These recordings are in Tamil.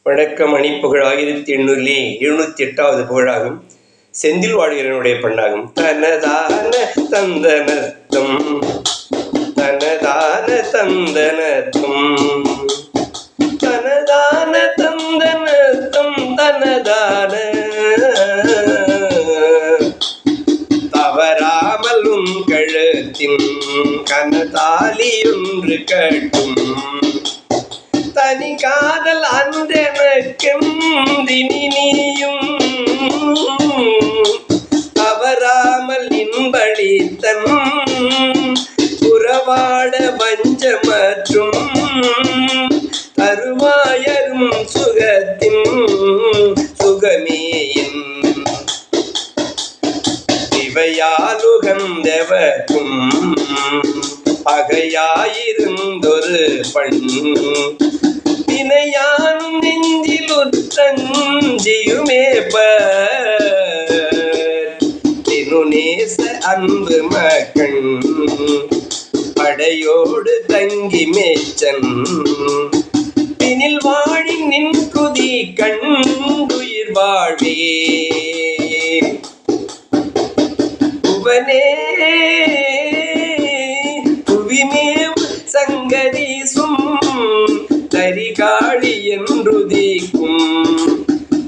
வணக்கம். மணிப்புகழ் 1878வது புகழாகும். செந்தில் வாழ்கிறனுடைய பண்ணாகும். தனதான தந்தனத்தும் தனதான தந்தனத்தும் தனதான தந்தனத்தும் தனதான தவறாமலும் கழுத்தின் கனதாலியொன்று கட்டும் தனி காதல் அன்றெனக்கெந்தினியும் அவராமல் இன்பளித்தன் உறவாட வஞ்சமற்றும் தருவாயரும் சுகத்தின் சுகமேயின் இவையாலுகந்தெவர்க்கும் பகையாயிருந்தொரு பண் வினையானும் நெஞ்சிலுற்றஞ்சியுமேப தினுநேச அன்பு மக்கள் படையோடு தங்கி மேச்சன் பினில் வாழி நின் குதி கண்டுயிர் வாழ்வே புவனே புவிமேவு சங்கரீசும் தரிகாழி என்றுதிக்கும்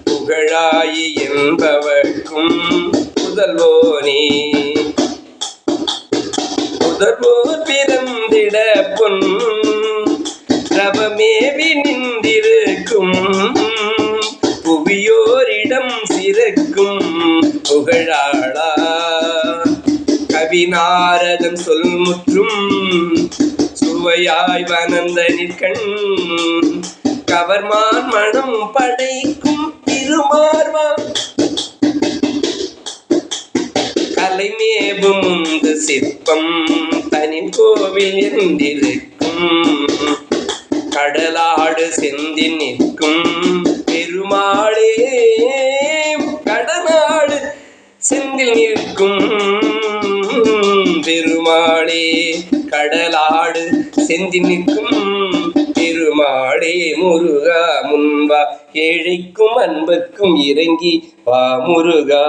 புகழாயி என்பவர்க்கும் முதல்வோனே முதல்வோர் பிறந்திட பொன் ரவமேவி நின்றிருக்கும் புவியோரிடம் சிறக்கும் புகழாளா கவிநாரதன் சொல்முற்றும் சுவையாய் வனந்த நிற்கண் கவர்மான் மனம் படைக்கும் திருமார்வா கலைமேபு முந்து சிற்பம் தனி கோவில் என்றிருக்கும் கடலாடு செந்தி நிற்கும் பெருமாளே கடனாடு செந்தில் நிற்கும் பெருமாளே கடலாடு செந்தி நிற்கும் பெருமாளே முருகா முன்வா ஏழைக்கும் அன்புக்கும் இறங்கி வா முருகா.